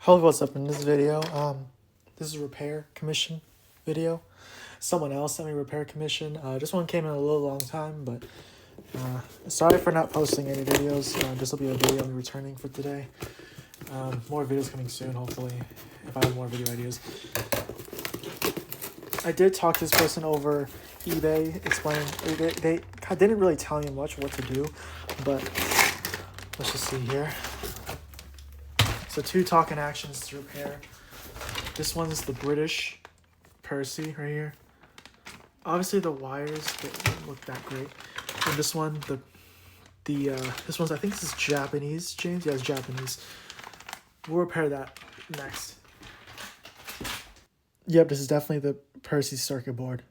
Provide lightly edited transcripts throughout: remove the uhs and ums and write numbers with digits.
Hello, what's up? In this video, this is a repair commission video. Someone else sent me a repair commission. This one came in a little long time, but sorry for not posting any videos. This will be a video I'm returning for today. More videos coming soon, hopefully, if I have more video ideas. I did talk to this person over eBay, explaining they didn't really tell me much what to do, but let's just see here. So 2 talking actions to repair. This one's the British Percy right here. Obviously the wires don't look that great. And this one, this one's, I think this is Japanese, James? Yeah, it's Japanese. We'll repair that next. Yep, this is definitely the Percy circuit board.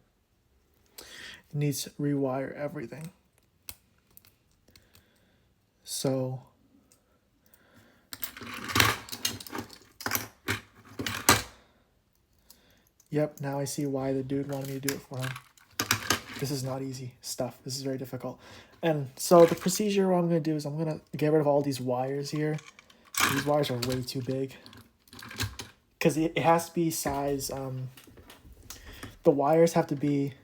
It needs to rewire everything. So yep, now I see why the dude wanted me to do it for him. This is not easy stuff. This is very difficult. And so the procedure, what I'm going to do is I'm going to get rid of all these wires here. These wires are way too big. Because it has to be size, the wires have to be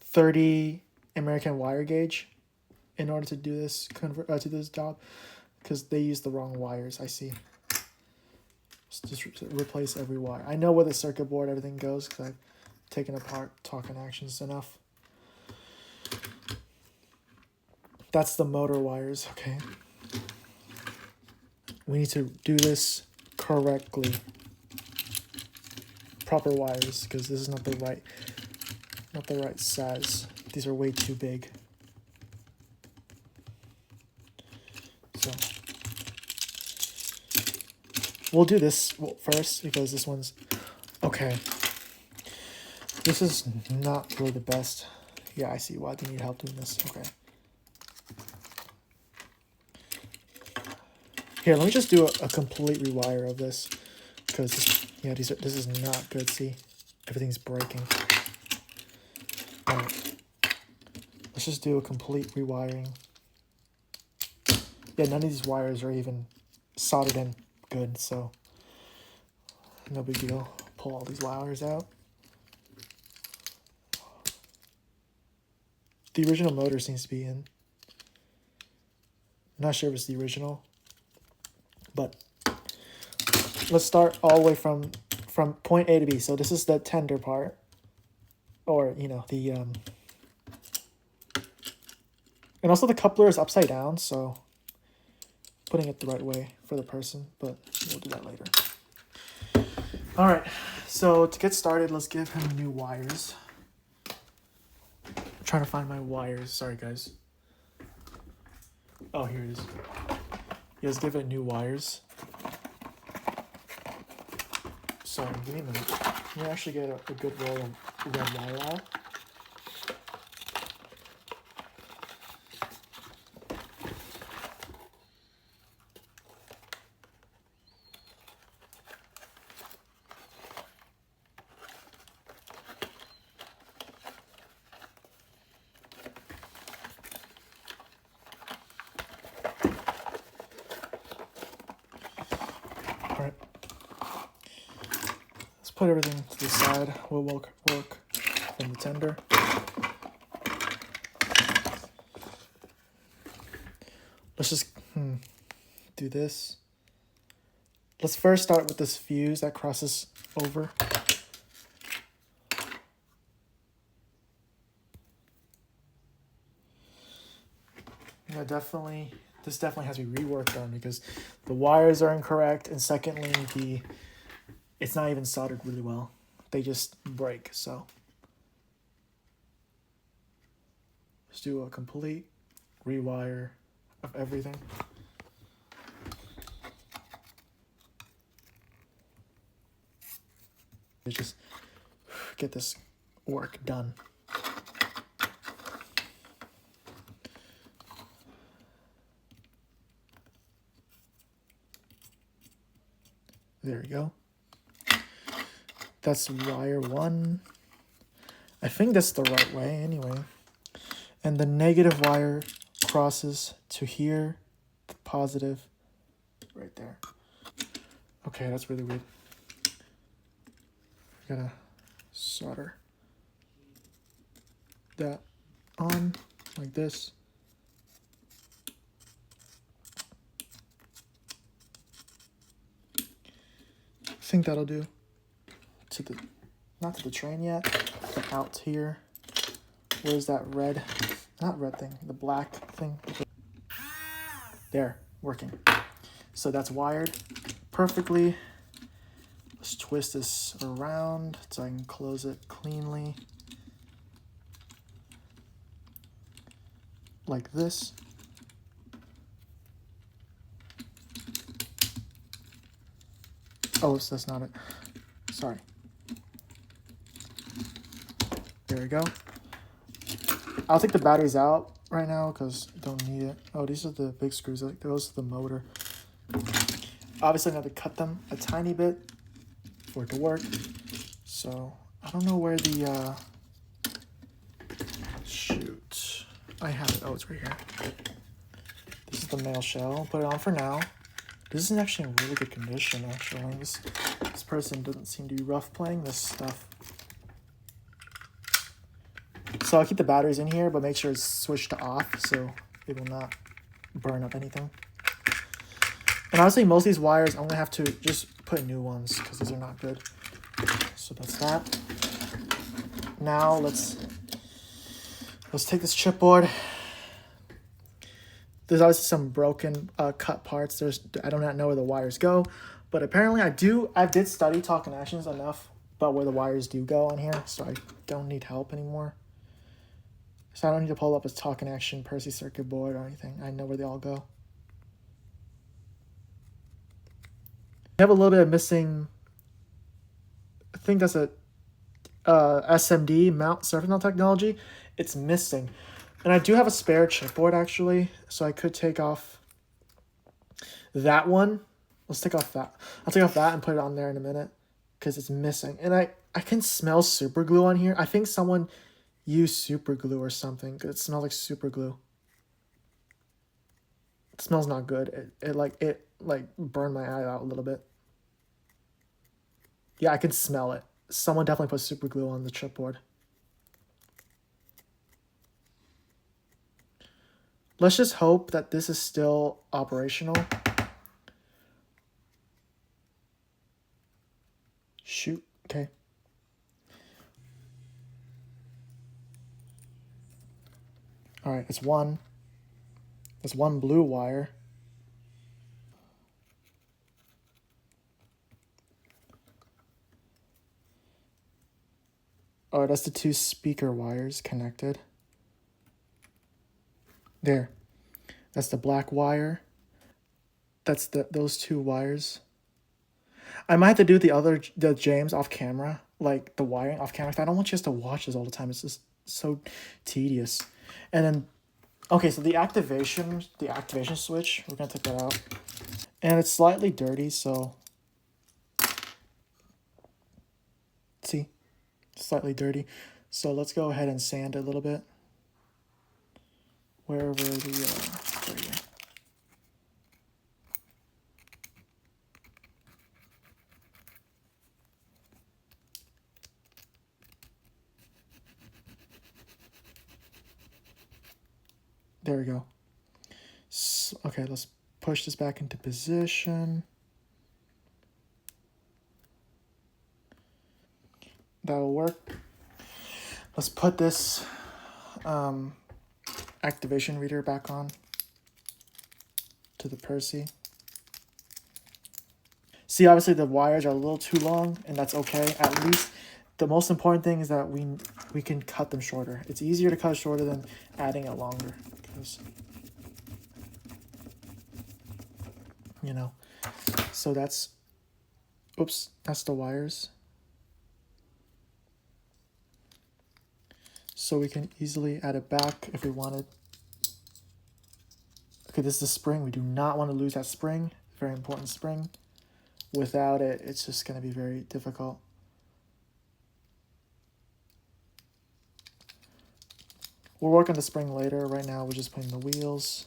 30 American wire gauge in order to do this to this job. Because they use the wrong wires, I see. Just replace every wire. I know where the circuit board, everything goes, because I've taken apart talking actions enough. That's the motor wires, okay. We need to do this correctly. Proper wires, because this is not the right size. These are way too big. So we'll do this first because this one's okay. This is not really the best. Yeah, I see why they need help doing this. Okay. Here, let me just do a complete rewire of this because yeah, this is not good. See, everything's breaking. All right. Let's just do a complete rewiring. Yeah, none of these wires are even soldered in good, so no big deal. Pull all these wires out. The original motor seems to be in. I'm not sure if it's the original, but let's start all the way from point A to B. So this is the tender part, or you know the and also the coupler is upside down, so putting it the right way for the person, but we'll do that later. All right, so to get started, let's give him new wires. I'm trying to find my wires. Sorry, guys. Oh, here it is. Yeah, let's give it new wires. Sorry, give me a minute. Let me actually get a good roll of red wire out. Alright. Let's put everything to the side. We'll work from the tender. Let's just do this. Let's first start with this fuse that crosses over. Yeah, this definitely has to be reworked on because the wires are incorrect, and secondly, it's not even soldered really well. They just break, so let's do a complete rewire of everything. Just get this work done. There we go. That's wire 1. I think that's the right way anyway. And the negative wire crosses to here, the positive right there. Okay, that's really weird. Gotta solder that on like this. I think that'll do. To the, not to the train yet, but out here. Where's that red, not red thing, the black thing? There, working. So that's wired perfectly. Let's twist this around so I can close it cleanly. Like this. Oh, so that's not it. Sorry. There we go. I'll take the batteries out right now because I don't need it. Oh, these are the big screws. Those are the motor. Obviously, I have to cut them a tiny bit for it to work. So, I don't know where the... shoot. I have it. Oh, it's right here. This is the male shell. Put it on for now. This is actually in really good condition, actually. This person doesn't seem to be rough playing this stuff. So I'll keep the batteries in here, but make sure it's switched to off so it will not burn up anything. And honestly, most of these wires, I'm going to have to just put new ones because these are not good. So that's that. Now let's take this chipboard. There's obviously some broken cut parts. I do not know where the wires go, but apparently I did study talking actions enough about where the wires do go on here, so I don't need help anymore. So I don't need to pull up a talking action Percy circuit board or anything. I know where they all go. I have a little bit of missing. I think that's a SMD mount surface mount technology. It's missing. And I do have a spare chipboard actually, so I could take off that one. Let's take off that. I'll take off that and put it on there in a minute because it's missing. And I can smell super glue on here. I think someone used super glue or something because it smells like super glue. It smells not good. It burned my eye out a little bit. Yeah, I can smell it. Someone definitely put super glue on the chipboard. Let's just hope that this is still operational. Shoot, okay. All right, it's one blue wire. Oh, that's the two speaker wires connected. There. That's the black wire. That's those two wires. I might have to do the James off camera, like the wiring off camera. I don't want you guys to watch this all the time. It's just so tedious. And then, okay, so the activation switch, we're gonna take that out. And it's slightly dirty, so see, slightly dirty. So let's go ahead and sand it a little bit. Wherever the there you go. There we go. So, okay, let's push this back into position. That'll work. Let's put this activation reader back on to the Percy. See, obviously the wires are a little too long, and that's okay. At least the most important thing is that we can cut them shorter. It's easier to cut shorter than adding it longer. Because, you know, so that's the wires. So we can easily add it back if we wanted. Okay, this is the spring. We do not want to lose that spring. Very important spring. Without it, it's just going to be very difficult. We'll work on the spring later. Right now, we're just putting the wheels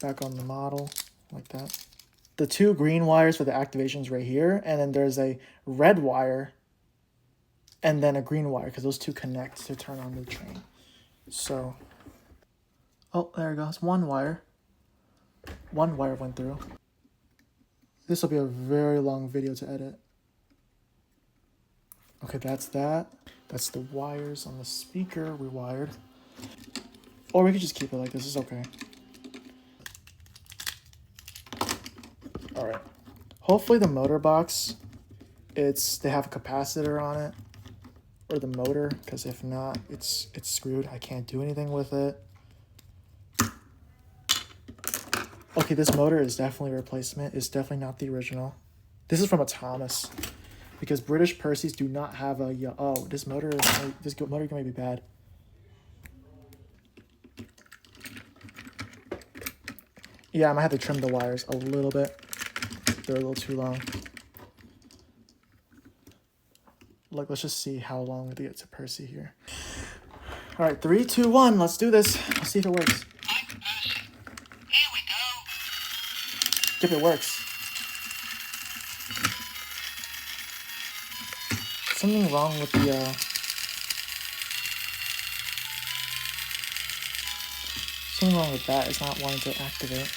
back on the model like that. the 2 green wires for the activations right here, and then there's a red wire and then a green wire, because those 2 connect to turn on the train. So, oh, there it goes. 1 wire. 1 wire went through. This will be a very long video to edit. Okay, that's that. That's the wires on the speaker rewired. Or we could just keep it like this. It's okay. All right. Hopefully the motor box, they have a capacitor on it, or the motor, because if not, it's screwed. I can't do anything with it. Okay, this motor is definitely a replacement. It's definitely not the original. This is from a Thomas, because British Percys do not have a. Oh, this motor may be bad. Yeah, I might have to trim the wires a little bit. They're a little too long. Like, let's just see how long to get to Percy here. All right, 3, 2, 1. Let's do this. Let's see if it works. Here we go. If it works. Something wrong with the something wrong with that. It's not wanting to activate.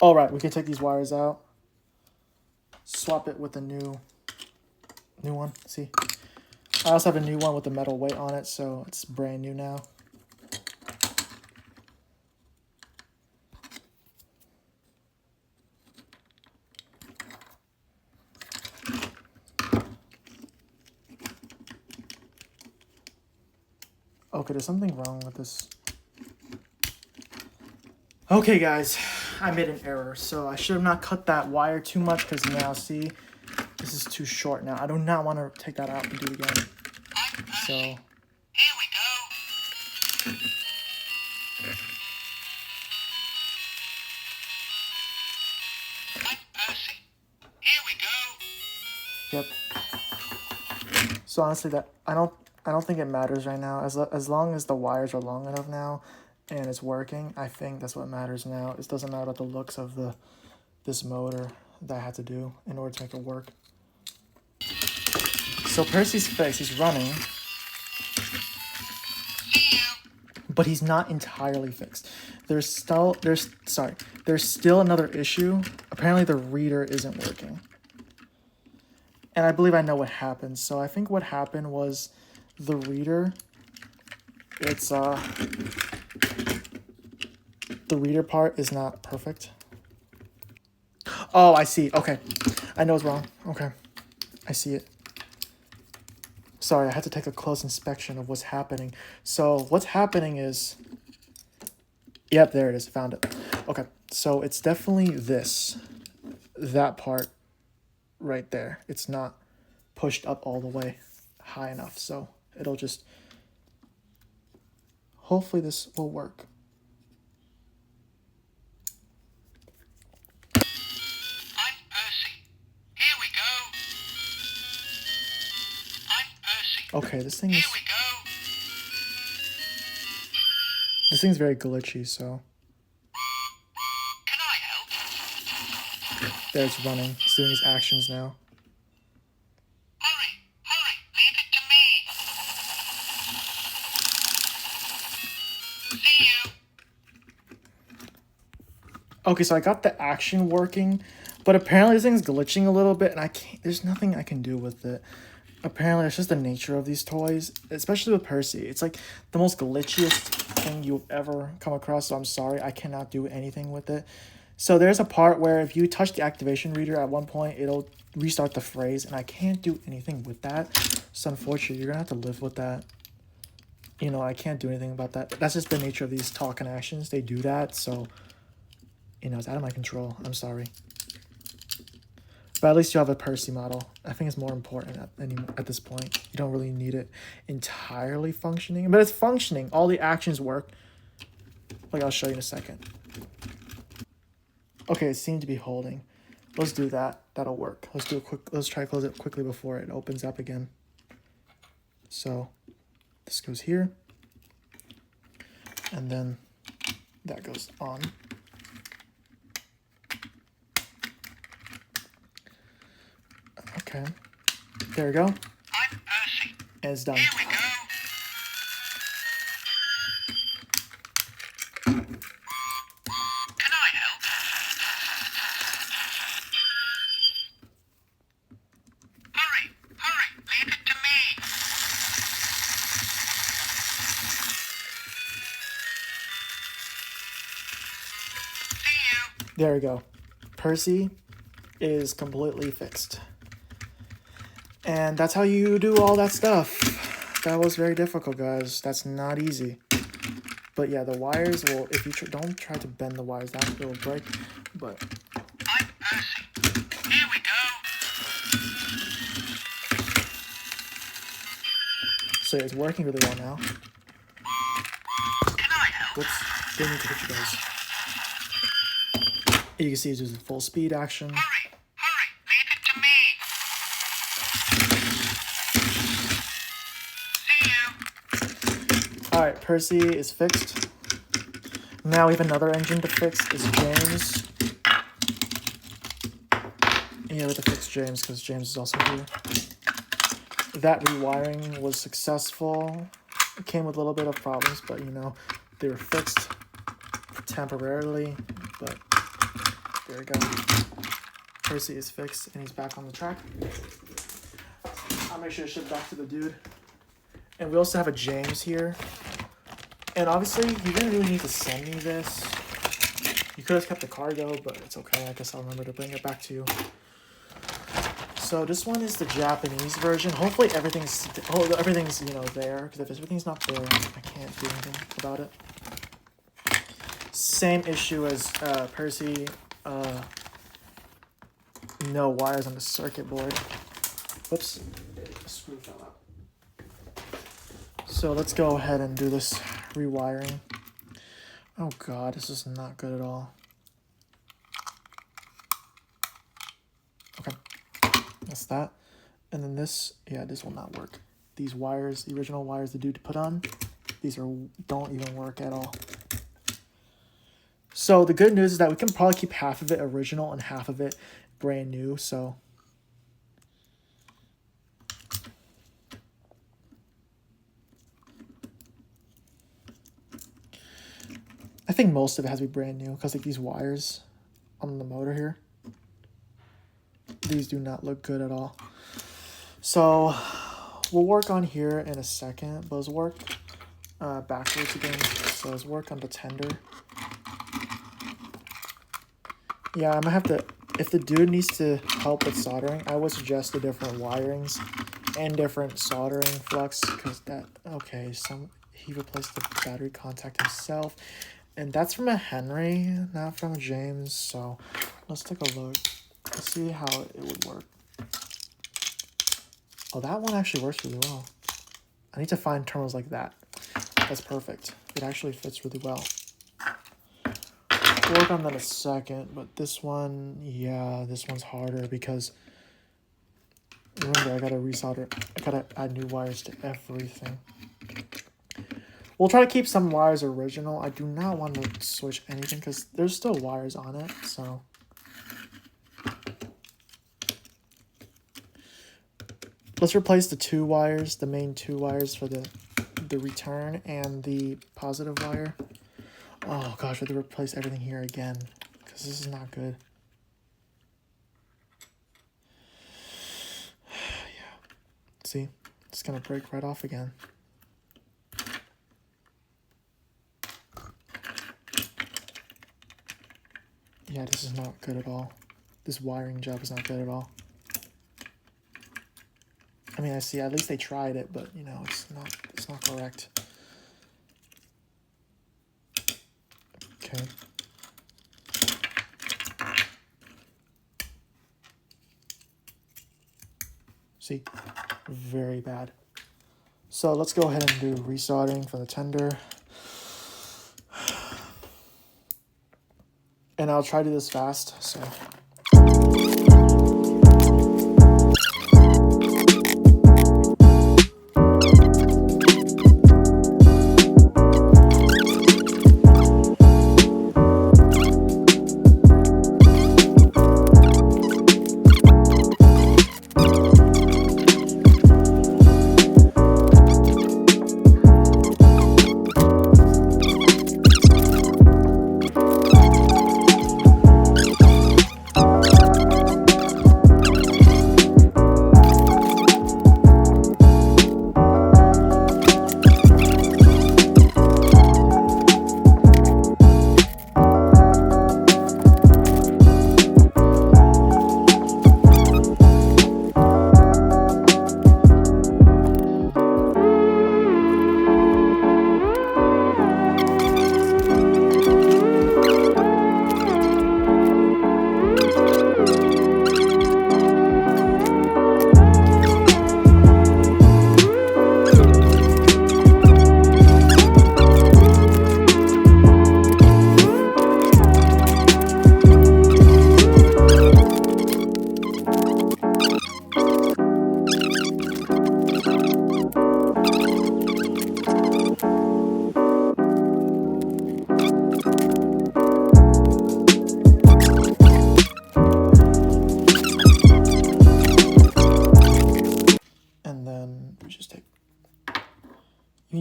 All right, we can take these wires out. Swap it with a new one. See, I also have a new one with the metal weight on it, so it's brand new now. Okay, there's something wrong with this. Okay, guys, I made an error. So I should have not cut that wire too much, because now, see, this is too short now. I do not want to take that out and do it again. So Here we go. I'm Percy. Here we go. yep. So honestly, that I don't think it matters right now. As long as the wires are long enough now and it's working, I think that's what matters now. It doesn't matter about the looks of this motor that I had to do in order to make it work. So Percy's fixed. He's running, but he's not entirely fixed. There's still another issue. Apparently the reader isn't working. And I believe I know what happened. So I think what happened was the reader, the reader part is not perfect. Oh, I see. Okay. I know it's wrong. Okay. I see it. Sorry, I had to take a close inspection of what's happening. So what's happening is... Yep, there it is. Found it. Okay. So it's definitely that part right there. It's not pushed up all the way high enough. So it'll just... Hopefully this will work. I'm Percy. Here we go. I'm Percy. Okay, this thing is... Here we go. This thing's very glitchy, so... Can I help? There, it's running. It's doing its actions now. Hurry, leave it to me. See you. Okay, so I got the action working, but apparently this thing's glitching a little bit, and there's nothing I can do with it. Apparently, it's just the nature of these toys, especially with Percy. It's like the most glitchiest thing you've ever come across, so I'm sorry, I cannot do anything with it. So there's a part where if you touch the activation reader at one point, it'll restart the phrase, and I can't do anything with that. So unfortunately, you're gonna have to live with that. You know, I can't do anything about that. That's just the nature of these talking actions. They do that, so... You know, it's out of my control. I'm sorry. But at least you have a Percy model. I think it's more important at this point. You don't really need it entirely functioning. But it's functioning. All the actions work. Like, I'll show you in a second. Okay, it seemed to be holding. Let's do that. That'll work. Let's try to close it quickly before it opens up again. So, this goes here. And then that goes on. Okay. There we go. I'm Percy. And it's done. Here we go. Can I help? Hurry, hurry, leave it to me. See you. There we go. Percy is completely fixed. And that's how you do all that stuff. That was very difficult, guys. That's not easy. But yeah, the wires will, if you don't try to bend the wires down, it will break. But I'm Percy. Here we go. so it's working really well now. Can I help? Whoops, didn't need to hit you guys. You can see it's using full speed action. Hurry, hurry, leave it to me. See you. Alright, Percy is fixed. Now we have another engine to fix, is James. Yeah, we have to fix James because James is also here. That rewiring was successful. It came with a little bit of problems, but you know, they were fixed temporarily, but there we go. Percy is fixed and he's back on the track. I'll make sure to ship back to the dude. And we also have a James here. And obviously, you didn't really need to send me this. You could have kept the cargo, but it's okay. I guess I'll remember to bring it back to you. So this one is the Japanese version. Hopefully everything's you know there. Because if everything's not there, I can't do anything about it. Same issue as Percy. No wires on the circuit board. Whoops, the screw fell out. So let's go ahead and do this rewiring. Oh god, this is not good at all. Okay, that's that. And then this, yeah, this will not work. These wires, the original wires the dude put on, these don't even work at all. So the good news is that we can probably keep half of it original and half of it brand new, so. I think most of it has to be brand new because like these wires on the motor here, these do not look good at all. So we'll work on here in a second, but let's work backwards again. So let's work on the tender. Yeah, I'm gonna have to, if the dude needs to help with soldering, I would suggest the different wirings and different soldering flux because that, okay, he replaced the battery contact himself. And that's from a Henry, not from a James. So let's take a look. Let's see how it would work. Oh, that one actually works really well. I need to find terminals like that. That's perfect. It actually fits really well. We'll work on that in a second, but this one, yeah, this one's harder because remember I gotta resolder. I gotta add new wires to everything. We'll try to keep some wires original. I do not want to switch anything because there's still wires on it, so. Let's replace the two wires, the main two wires for the return and the positive wire. Oh gosh, we have to replace everything here again because this is not good. Yeah. See, it's gonna break right off again. Yeah, this is not good at all. This wiring job is not good at all. I mean, I see, at least they tried it, but, you know, it's not correct. Okay. See, very bad. So let's go ahead and do resoldering for the tender. And I'll try to do this fast, so.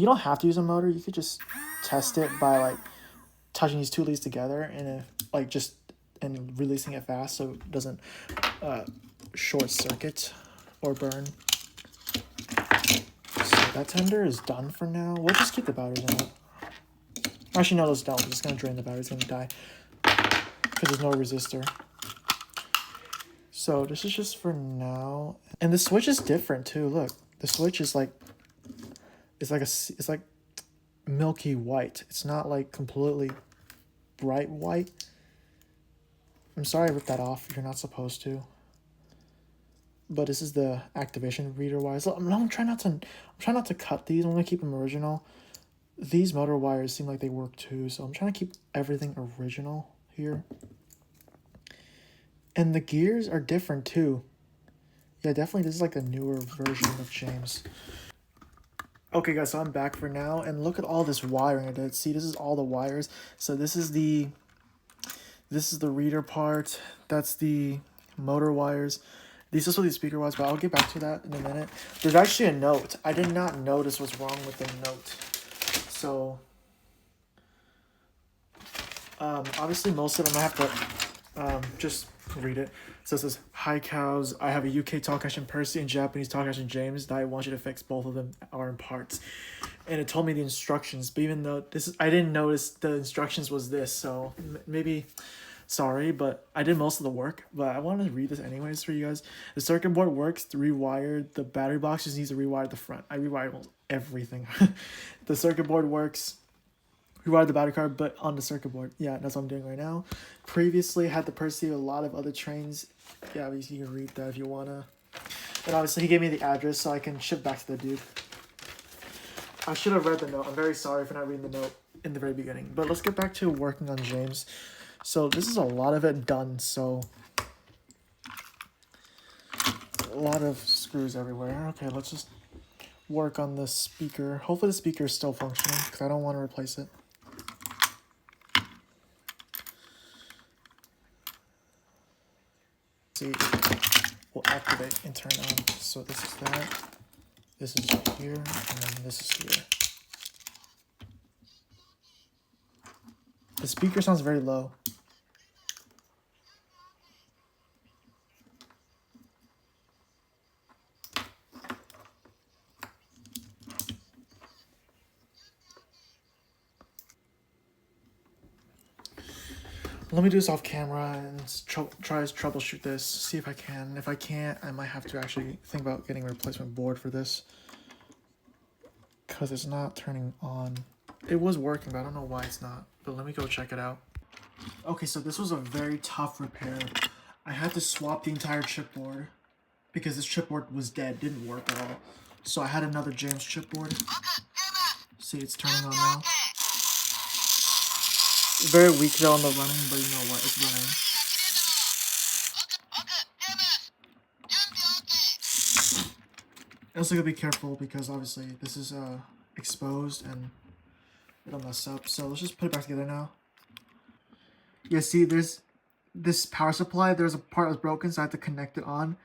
you don't have to use a motor. You could just test it by like touching these two leads together and like just and releasing it fast so it doesn't short circuit or burn. So that tender is done for now. We'll just keep the batteries in it. Actually, no, those don't. It's just gonna drain the battery. It's gonna die because there's no resistor. So this is just for now. And the switch is different too. Look, the switch is like, it's like milky white. It's not like completely bright white. I'm sorry I ripped that off. You're not supposed to. But this is the activation reader wires. I'm trying not to cut these. I'm gonna keep them original. These motor wires seem like they work too, so I'm trying to keep everything original here. And the gears are different too. Yeah, definitely this is like a newer version of James. Okay guys, so I'm back for now, and look at all this wiring I did. See, this is all the wires. So this is the reader part. That's the motor wires. These are the speaker wires, but I'll get back to that in a minute. There's actually a note. I did not notice what's wrong with the note. So obviously most of them I have to just read it. So it says, "Hi cows, I have a UK talk action Percy and Japanese talk action James that I want you to fix. Both of them are in parts." And it told me the instructions, but even though I didn't notice the instructions was this, so maybe, sorry, but I did most of the work, but I wanted to read this anyways for you guys. The circuit board works to rewire the battery box, just needs to rewire the front. I rewired almost everything. The circuit board works, rewire the battery card, but on the circuit board. Yeah, that's what I'm doing right now. Previously, had the Percy, a lot of other trains. Yeah, you can read that if you wanna. And obviously, he gave me the address so I can ship back to the dude. I should have read the note. I'm very sorry for not reading the note in the very beginning. But let's get back to working on James. So this is a lot of it done. So a lot of screws everywhere. Okay, let's just work on the speaker. Hopefully the speaker is still functioning because I don't want to replace it. See, we'll activate and turn on. So this is that. This is here, and then this is here. The speaker sounds very low. Let me do this off camera and try to troubleshoot this, see if I can. If I can't, I might have to actually think about getting a replacement board for this. Because it's not turning on. It was working, but I don't know why it's not. But let me go check it out. Okay, so this was a very tough repair. I had to swap the entire chipboard because this chipboard was dead, didn't work at all. So I had another James chipboard. See, it's turning on now. Very weak though on the running, but you know what, it's running. Also gotta be careful because obviously this is exposed and it'll mess up. So let's just put it back together now. Yeah, see, there's this power supply. There's a part that's broken, so I had to connect it on.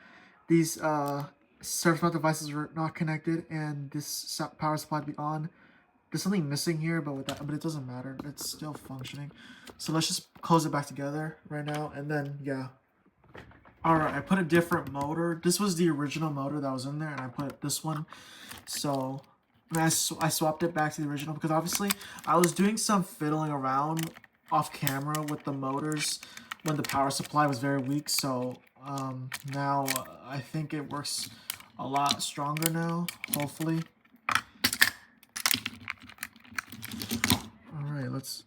These surface mount devices were not connected, and this power supply to be on. There's something missing here, but it doesn't matter. It's still functioning. So let's just close it back together right now, and then yeah. All right, I put a different motor. This was the original motor that was in there, and I put this one. So I swapped it back to the original because obviously I was doing some fiddling around off camera with the motors when the power supply was very weak. So now I think it works a lot stronger now, hopefully. All right, let's.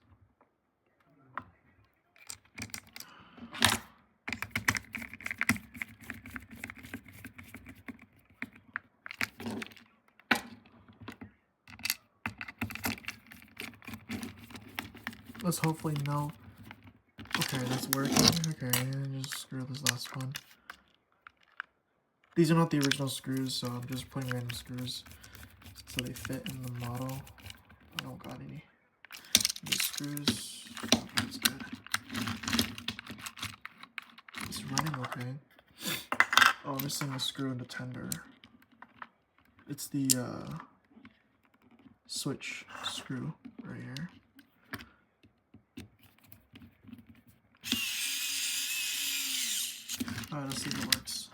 Let's hopefully know. Okay, that's working. Okay, and just screw this last one. These are not the original screws, so I'm just putting random screws so they fit in the model. I don't got any. These screws. Okay, that's good. It's running okay. Oh, I'm missing a screw in the tender. It's the switch screw right here. Alright, let's see if it works.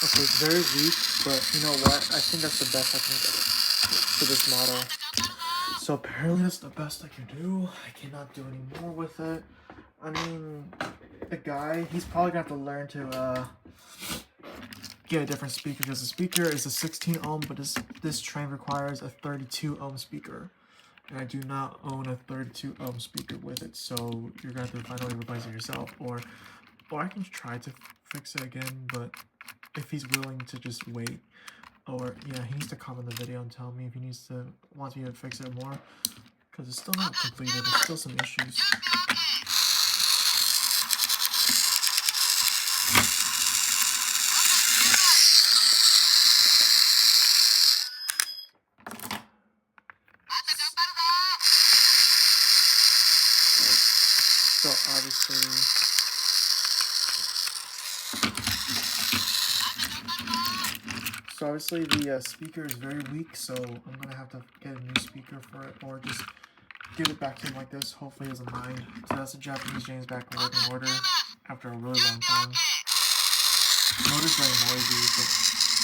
Okay, it's very weak, but you know what? I think that's the best I can get for this model. So apparently that's the best I can do. I cannot do any more with it. I mean, the guy, he's probably gonna have to learn to get a different speaker, because the speaker is a 16 ohm, but this train requires a 32 ohm speaker. And I do not own a 32 ohm speaker with it, so you're gonna have to find a way to replace it yourself, or I can try to fix it again, but if he's willing to just wait, or yeah, he needs to comment the video and tell me if he wants me to fix it more, because it's still not completed. There's still some issues. So obviously the speaker is very weak, so I'm gonna have to get a new speaker for it, or just give it back to him like this. Hopefully he doesn't mind. So that's the Japanese James back in working order after a really long time. The motor's very noisy, but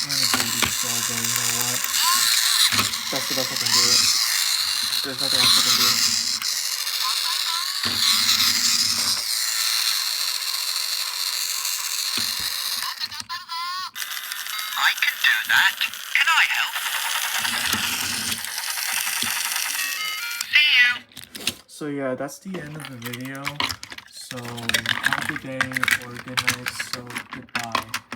and it's very weak, so you know what? That's the best I can do. There's nothing else I can do. I can do that. Can I help? See you. So yeah, that's the end of the video. So have a good day or good night. So goodbye.